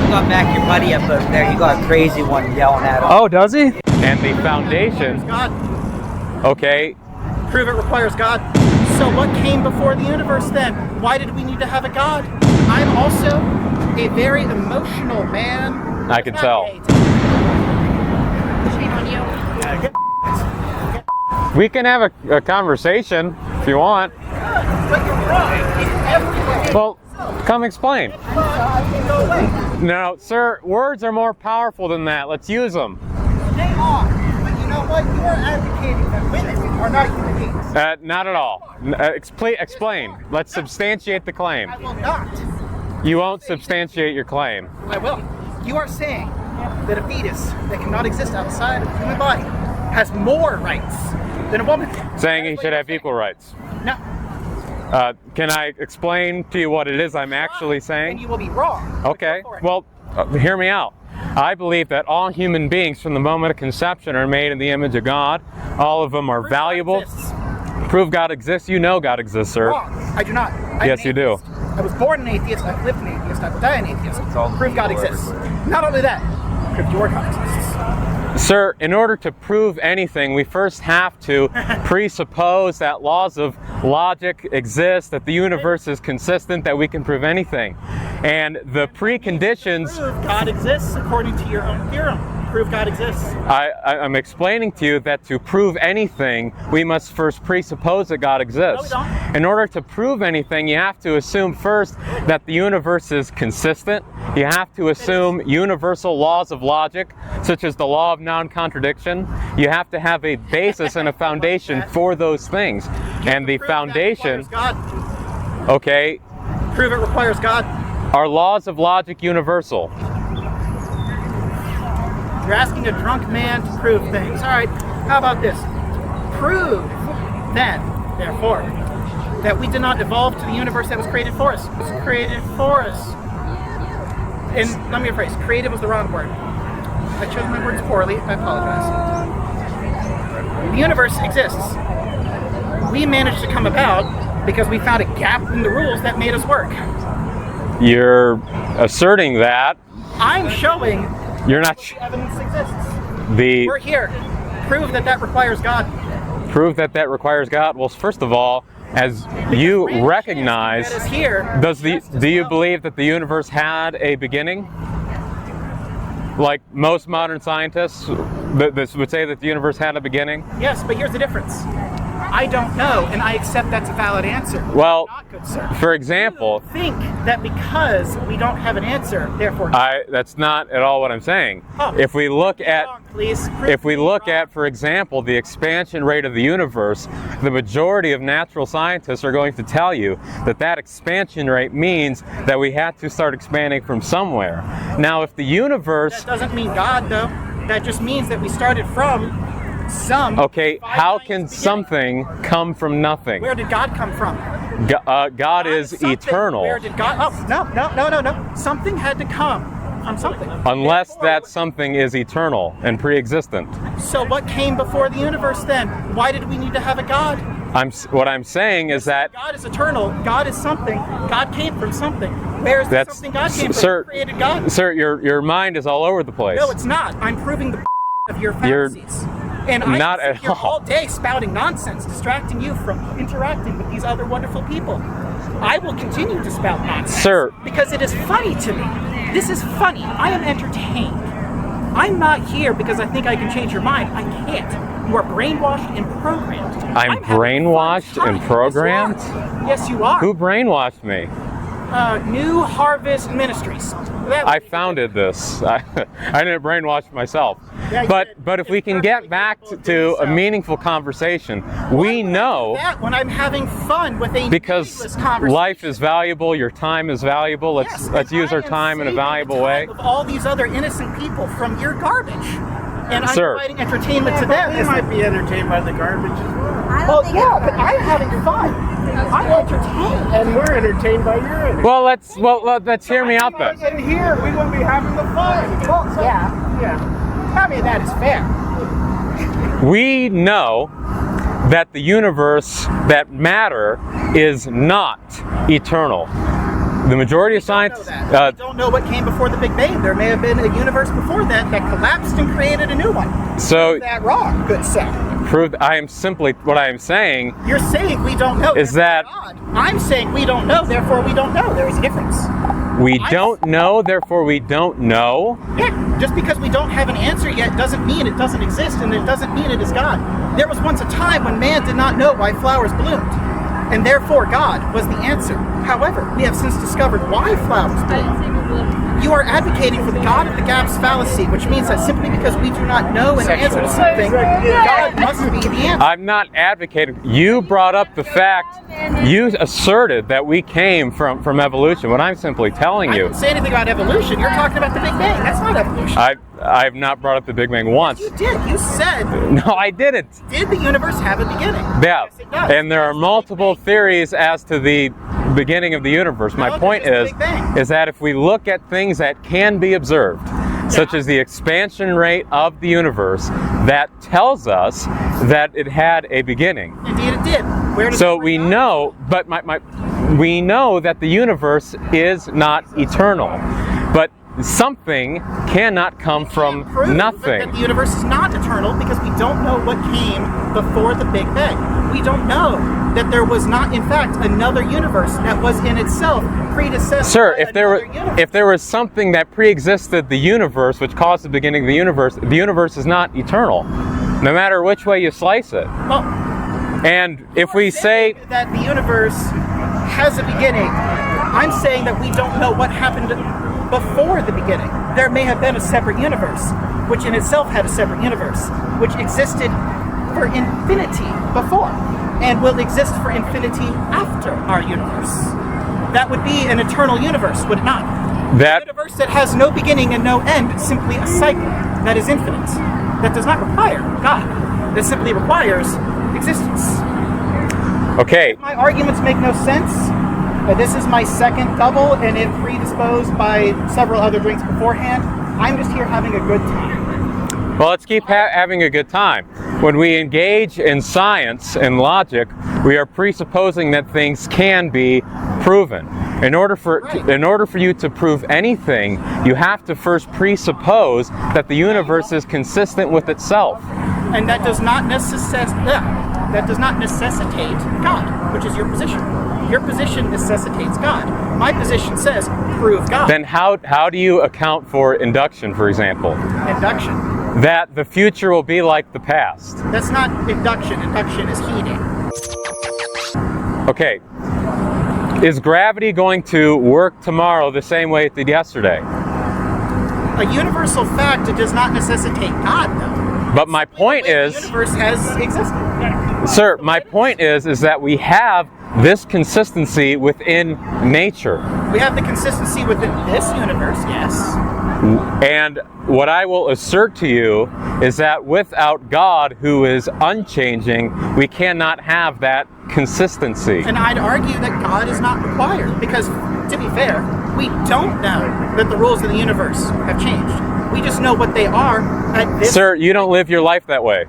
got back your buddy up there. You got a crazy one yelling at him. Oh, does he? And the foundation. God. Okay. Prove it requires God. So what came before the universe then? Why did we need to have a God? I'm also a very emotional man. I can tell. Shame on you. We can have a conversation if you want. But you're wrong. Everywhere. Well, come explain. No, sir, words are more powerful than that. Let's use them. They are. But you know what? You are advocating that women are not human beings. Not at all. Explain. Let's substantiate the claim. I will not. You won't substantiate your claim. I will. You are saying that a fetus that cannot exist outside of the human body has more rights than a woman. Saying he should have equal rights. No. Can I explain to you what it is I'm actually saying? And you will be wrong. Okay. Well, hear me out. I believe that all human beings from the moment of conception are made in the image of God. All of them are valuable. Prove God exists. You know God exists, sir. Wrong. I do not. Yes, you do. I was born an atheist. I've lived an atheist. I will die an atheist. Prove God exists. Not only that, prove your God exists. Sir, in order to prove anything, we first have to presuppose that laws of logic exist, that the universe is consistent, that we can prove anything. And the preconditions... Prove God exists according to your own theorem. Prove God exists. I'm explaining to you that to prove anything, we must first presuppose that God exists. No, we don't. In order to prove anything, you have to assume first that the universe is consistent. You have to assume universal laws of logic, such as the law of non-contradiction. You have to have a basis and a foundation for those things. And the foundation... God. Okay. Prove it requires God. Are laws of logic universal? You're asking a drunk man to prove things. All right, how about this? Prove, then, therefore, that we did not evolve to the universe that was created for us. It was created for us. And let me rephrase, created was the wrong word. I chose my words poorly, I apologize. The universe exists. We managed to come about because we found a gap in the rules that made us work. You're asserting that. I'm showing You're not. evidence exists. We're here. Prove that that requires God. Prove that that requires God. Well, first of all, as you recognize, do you believe that the universe had a beginning? Like most modern scientists would say that the universe had a beginning? Yes, but here's the difference. I don't know, and I accept that's a valid answer. Well, not good, sir. For example, you think that because we don't have an answer, therefore that's not at all what I'm saying. Oh, if we look at for example, the expansion rate of the universe, the majority of natural scientists are going to tell you that that expansion rate means that we had to start expanding from somewhere. Now, if the universe... That doesn't mean God, though. That just means that we started from some... Okay, how can something come from nothing? Where did God come from? God is eternal. Where did God... Oh, no. Something had to come from something. Unless that something is eternal and pre-existent. So what came before the universe then? Why did we need to have a God? What I'm saying is that... God is eternal. God is something. God came from something. Where is that something God came from? Sir, who created God? Sir, your mind is all over the place. No, it's not. I'm proving the of your fallacies. And I not sit at here all. all day spouting nonsense, distracting you from interacting with these other wonderful people. I will continue to spout nonsense. Sir. Because it is funny to me. This is funny. I am entertained. I'm not here because I think I can change your mind. I can't. You are brainwashed and programmed. I'm brainwashed and programmed? Yes, you are. Who brainwashed me? New Harvest Ministries. I founded this. I didn't brainwash myself. Yeah, but if we can get back to a meaningful conversation, we know that when I'm having fun with a because life is valuable, your time is valuable. Let's use our time in a valuable way. Of all these other innocent people from your garbage, and I'm Sir. providing entertainment to them. They might be entertained by the garbage as well. Well, yeah, but I'm having fun. I'm entertained, and we're entertained by your entertainment. Well, let's hear me out then. And here we wouldn't be having the fun. Well, yeah. I mean, that is fair. We know that the universe, that matter, is not eternal. The majority of We science. don't know that. We don't know what came before the Big Bang. There may have been a universe before that that collapsed and created a new one. So Is that wrong, good sir? I am simply what I am saying. You're saying we don't know. Is therefore that- God. I'm saying we don't know, therefore we don't know. There is a difference. We don't know, therefore we don't know. Yeah, just because we don't have an answer yet doesn't mean it doesn't exist, and it doesn't mean it is God. There was once a time when man did not know why flowers bloomed, and therefore God was the answer. However, we have since discovered why flowers bloom. You are advocating for the God of the gaps fallacy, which means that simply because we do not know an answer to something, God must be the answer. I'm not advocating. You brought up the fact, you asserted that we came from evolution. What I'm simply telling I you, didn't say anything about evolution. You're talking about the Big Bang. That's not evolution. I have not brought up the Big Bang once. You did. You said, No, I didn't. did the universe have a beginning? Yeah, Yes, it does. and there are multiple theories as to the beginning of the universe. My No, point there's is, the Big Bang. is that if we look at things that can be observed, such as the expansion rate of the universe, that tells us that it had a beginning. Indeed, it did. Where does So it we reside? know, but we know that the universe is not eternal, but something cannot come from Prove nothing. that the universe is not eternal because we don't know what came before the Big Bang. We don't know that there was not, in fact, another universe that was in itself predecessor. Sir, by another universe. if there was something that pre-existed the universe, which caused the beginning of the universe is not eternal, no matter which way you slice it. Well, And if we say, that the universe has a beginning, I'm saying that we don't know what happened before the beginning. There may have been a separate universe, which in itself had a separate universe, which existed for infinity before, and will exist for infinity after our universe. That would be an eternal universe, would it not? that A universe that has no beginning and no end, simply a cycle that is infinite, that does not require God, that simply requires existence. okay, My arguments make no sense. This is my second double, and it predisposed by several other drinks beforehand. I'm just here having a good time. well, let's keep having a good time. When we engage in science and logic, we are presupposing that things can be proven. In order for you to prove anything, you have to first presuppose that the universe is consistent with itself. And that does not necessitate God, which is your position. Your position necessitates God. My position says prove God. Then how do you account for induction, for example? Induction. That the future will be like the past. That's not induction. Induction is heating. Okay. Is gravity going to work tomorrow the same way it did yesterday? A universal fact, it does not necessitate God, though. But my point The is, universe has existed. sir, my point is that we have this consistency within nature. We have the consistency within this universe, yes. And what I will assert to you is that without God, who is unchanging, we cannot have that consistency. And I'd argue that God is not required because, to be fair, we don't know that the rules of the universe have changed. We just know what they are at this. Sir, you don't live your life that way.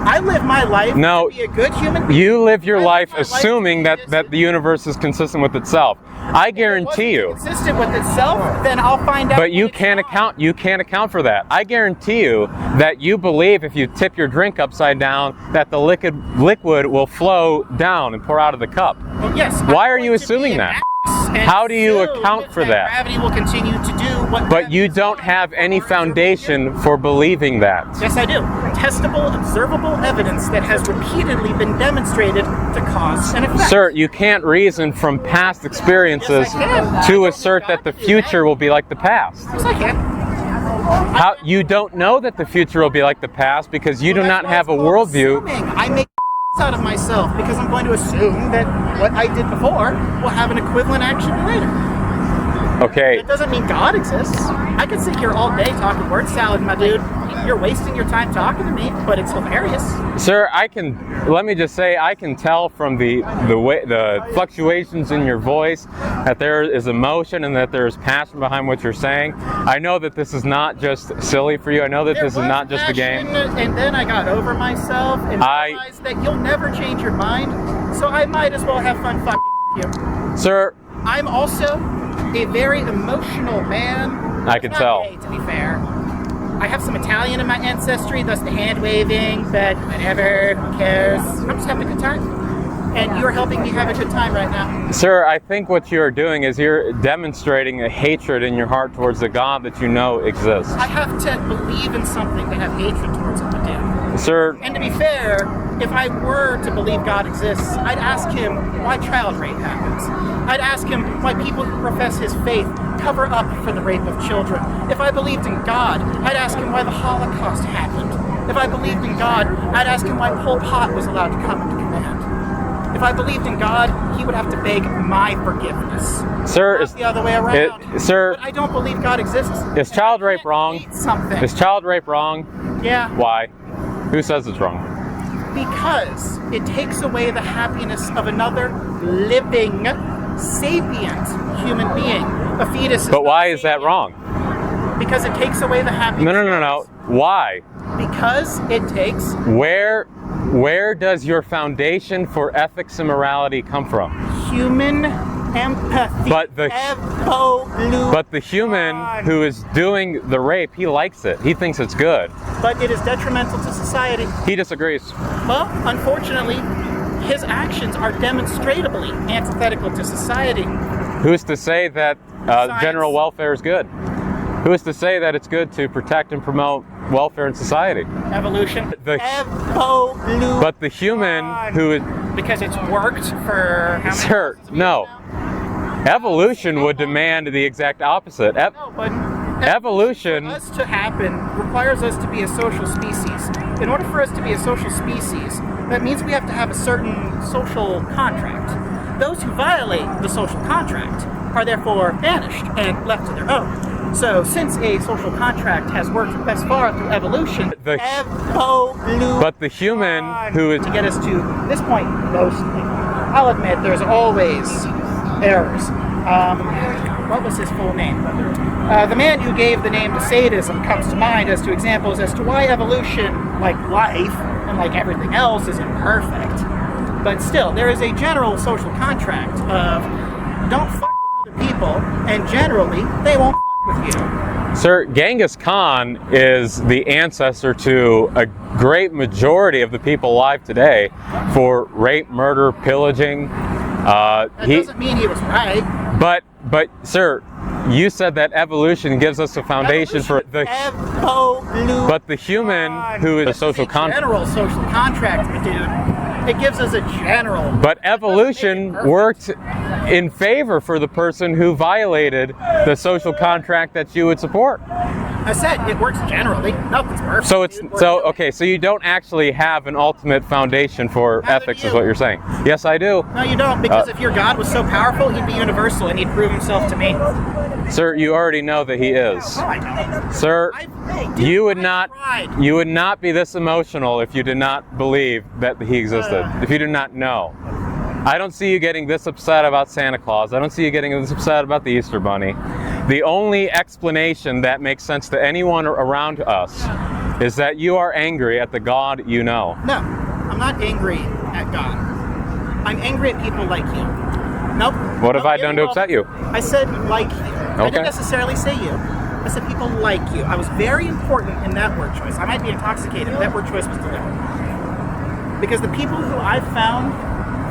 I live my life No, to be a good human being. You live your I live life my life assuming to be that the universe is consistent with itself. I guarantee you. If it wasn't consistent with itself, then I'll find out. But you when it's can't not. account. You can't account for that. I guarantee you that you believe if you tip your drink upside down, that the liquid will flow down and pour out of the cup. Well, yes. Why I'm are you going to assuming be an that? ass and How do you assume account for that? Gravity will continue to do what. But you don't have any foundation for believing that. Yes, I do. Testable, observable evidence that has repeatedly been demonstrated to cause an effect. Sir, you can't reason from past experiences Yes, I can. to assert that the future will be like the past. Yes, I can. How you don't know that the future will be like the past because you do Well, not that's have a why it's called worldview. assuming. I make out of myself because I'm going to assume that what I did before will have an equivalent action later. Okay, It doesn't mean God exists. I could sit here all day talking word salad, my dude. You're wasting your time talking to me, but it's hilarious. sir, let me just say, I can tell from the fluctuations in your voice that there is emotion and that there is passion behind what you're saying. I know that this is not just silly for you. I know that There this is was not just a passion, game. And then I got over myself and realized that you'll never change your mind, so I might as well have fun fucking with you. Sir, I'm also a very emotional man. I can Not tell. gay, to be fair. I have some Italian in my ancestry, thus the hand waving, but whatever, who cares? I'm just having a good time. And you're helping me have a good time right now. Sir, I think what you're doing is you're demonstrating a hatred in your heart towards the God that you know exists. I have to believe in something to have hatred towards it, Dan. Sir, And to be fair, if I were to believe God exists, I'd ask him why child rape happens. I'd ask him why people who profess his faith cover up for the rape of children. If I believed in God, I'd ask him why the Holocaust happened. If I believed in God, I'd ask him why Pol Pot was allowed to come into command. If I believed in God, he would have to beg my forgiveness. sir, Not the other way around. sir, But I don't believe God exists. is child rape wrong? Hate something. Is child rape wrong? Yeah. Why? Who says it's wrong? Because it takes away the happiness of another living, sapient human being. A fetus is But why not is that sapient. wrong? Because it takes away the happiness. No. Why? Because it takes Where does your foundation for ethics and morality come from? human empathy. But the human who is doing the rape, he likes it. He thinks it's good. But it is detrimental to society. He disagrees. Well, unfortunately, his actions are demonstrably antithetical to society. Who's to say that Science. general welfare is good? Who is to say that it's good to protect and promote welfare in society? Evolution. The- Evolution. But the human who is... Because it's worked for how many Sir, thousands of years no. now? Evolution would demand the exact opposite. No, but Evolution... for us to happen requires us to be a social species. In order for us to be a social species, that means we have to have a certain social contract. Those who violate the social contract are therefore banished and left to their own. So, since a social contract has worked thus far through evolution, But the human who is... to get us to this point, mostly. I'll admit there's always errors. What was his full name? The man who gave the name to sadism comes to mind as to examples as to why evolution, like life and like everything else, is imperfect. But still, there is a general social contract of don't fuck with other people, and generally, they won't fuck with you. Sir, Genghis Khan is the ancestor to a great majority of the people alive today for rape, murder, pillaging. That doesn't mean he was right. But sir, you said that evolution gives us a foundation for the... But the human who is a social contract... General social contract, my dude. It gives us a general... But evolution worked in favor for the person who violated the social contract that you would support. I said it works generally. Nothing's perfect. So you don't actually have an ultimate foundation for Neither ethics, do is you. what you're saying. Yes, I do. No, you don't, because if your God was so powerful, he'd be universal and he'd prove himself to me. Sir, you already know that he is. No, I don't. Sir, Dude, you would I not tried. be this emotional if you did not believe that he existed. If you did not know. I don't see you getting this upset about Santa Claus. I don't see you getting this upset about the Easter Bunny. The only explanation that makes sense to anyone around us is that you are angry at the God you know. No, I'm not angry at God. I'm angry at people like you. Nope. What have I done to upset you? I said like you. I Okay. didn't necessarily say you. I said people like you. I was very important in that word choice. I might be intoxicated, but that word choice was deliberate. Because the people who I've found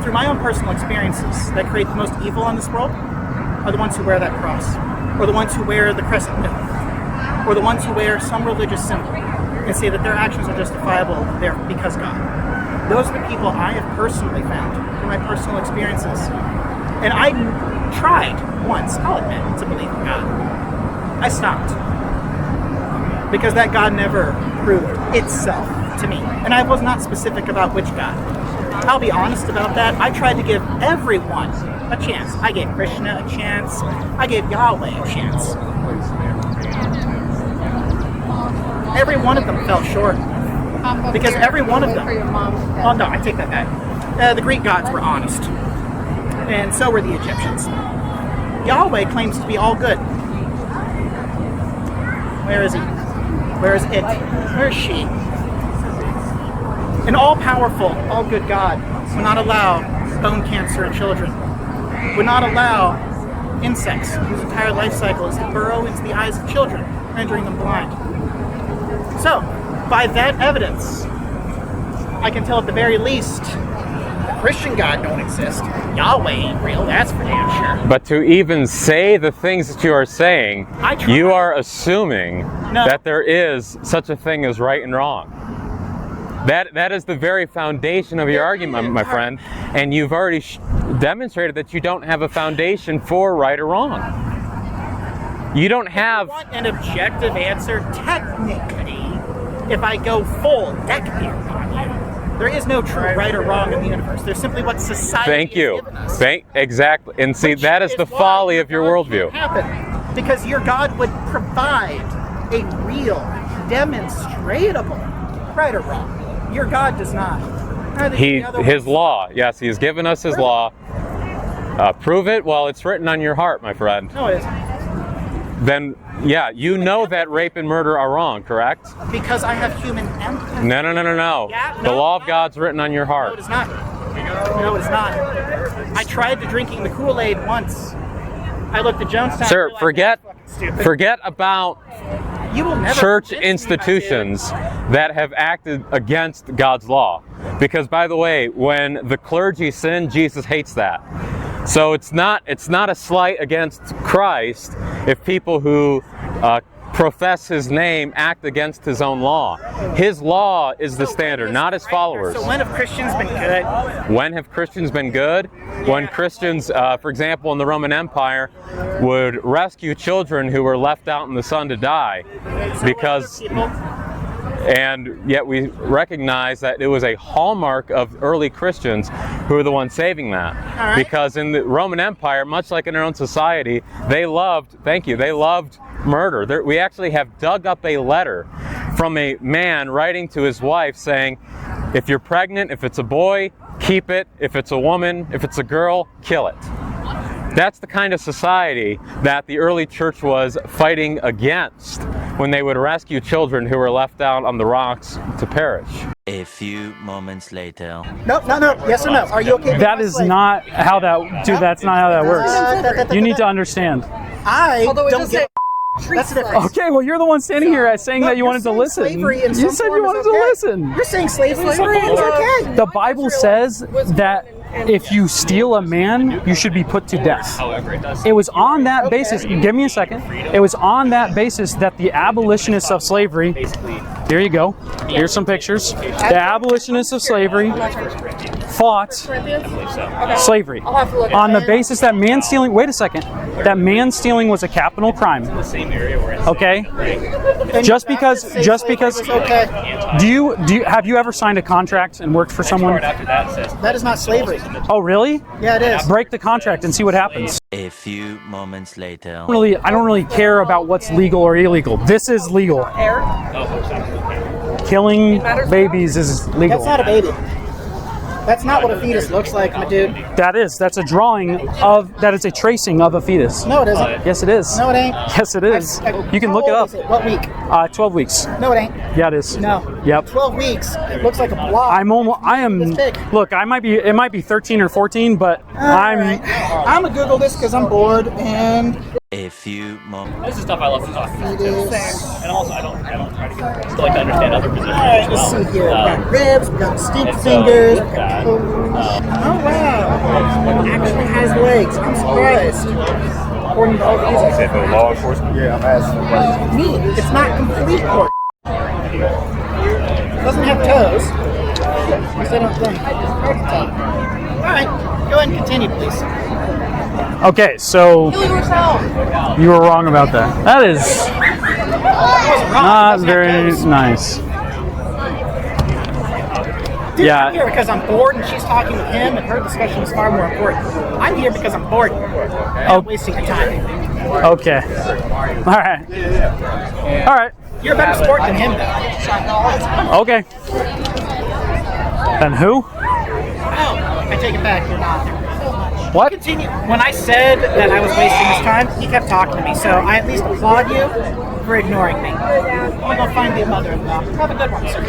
through my own personal experiences that create the most evil in this world are the ones who wear that cross, or the ones who wear the crescent moon, or the ones who wear some religious symbol and say that their actions are justifiable there because God. Those are the people I have personally found through my personal experiences. And I tried once, I'll admit, to believe in God. I stopped. Because that God never proved itself to me. And I was not specific about which God. I'll be honest about that. I tried to give everyone a chance. I gave Krishna a chance. I gave Yahweh a chance. Every one of them fell short. Because every one of them... Oh no, I take that back. The Greek gods were honest. And so were the Egyptians. Yahweh claims to be all good. Where is he? Where is it? Where is she? An all-powerful, all-good God would not allow bone cancer in children, would not allow insects, whose entire life cycle is to burrow into the eyes of children, rendering them blind. So, by that evidence, I can tell at the very least, the Christian God don't exist. Yahweh ain't real, that's for damn sure. But to even say the things that you are saying, you are assuming that there is such a thing as right and wrong. That is the very foundation of your argument, my friend, and you've already demonstrated that you don't have a foundation for right or wrong. You don't have... If you want an objective answer, technically, if I go full neck beard on you, there is no true right or wrong in the universe. There's simply what society has given us. Exactly. And see, that is the folly of your worldview. Happen because your God would provide a real, demonstratable right or wrong. Your God does not. His law. Yes, He has given us His law. Prove it. Well, it's written on your heart, my friend. No, it isn't. Then, yeah, you know that rape and murder are wrong, correct? Because I have human empathy. No. Yeah, the law of God's written on your heart. No, it is not. No, it is not. I tried the drinking the Kool-Aid once. I looked at Jonestown. Sir, forget about church institutions that have acted against God's law. Because, by the way, when the clergy sin, Jesus hates that. So it's not a slight against Christ if people who profess His name act against His own law. His law is the standard, not His followers. So when have Christians been good? When have Christians been good? When Christians, for example, in the Roman Empire, would rescue children who were left out in the sun to die, because, and yet we recognize that it was a hallmark of early Christians who were the ones saving that. Because in the Roman Empire, much like in our own society, they loved murder. We actually have dug up a letter from a man writing to his wife saying, if you're pregnant, if it's a boy, keep it. If it's a woman, if it's a girl, kill it. That's the kind of society that the early church was fighting against when they would rescue children who were left out on the rocks to perish. A few moments later. No. Yes or no? Are you okay? That is not how that, dude, that's not how that works. You need to understand. I don't get That's the difference. Okay, well, you're the one standing here saying that you wanted to listen. You said you wanted to listen. You're saying slavery is okay. The Bible says that if you steal a man, you should be put to death. It was on that basis, give me a second, it was on that basis that the abolitionists of slavery, here you go, here's some pictures, the abolitionists of slavery fought slavery on the basis that man stealing, wait a second, that man stealing was a capital crime. Okay? Just because have you ever signed a contract and worked for someone? That is not slavery. Oh, really? Yeah, it is. Break the contract and see what happens. A few moments later. I don't really care about what's legal or illegal. This is legal. Killing babies is legal. That's not a baby. That's not what a fetus looks like, my dude. That's a drawing of, that is a tracing of a fetus. No, it isn't. Yes, it is. No, it ain't. Yes, it is. You can look it up. What week? 12 weeks. No, it ain't. Yeah, it is. No. Yep. 12 weeks. It looks like a blob. Look, it might be 13 or 14, but I'm gonna Google this because I'm bored and. A few moments. This is stuff I love to talk about. And also, I don't try to get. Still like to understand other positions. Alright, let's see here. We got ribs, we got stink fingers, we got toes. Oh wow! It actually has legs. I'm surprised. According to all these. Say for law enforcement? Yeah, I'm asking. Neat. It's not complete pork. It doesn't have toes. At least I don't think. Hard to tell. Alright, go ahead and continue, please. okay, so you were wrong about that. That is not very nice. Dude, Yeah. I'm here because I'm bored and she's talking with him and her discussion is far more important. I'm here because I'm bored. I'm wasting your time. Okay. All right. You're a better sport than him, though. Okay. And who? Oh, I take it back. You're not. What? Continue. When I said that I was wasting his time, he kept talking to me, so I at least applaud you for ignoring me. I'm gonna go find the mother-in-law. Have a good one, sir.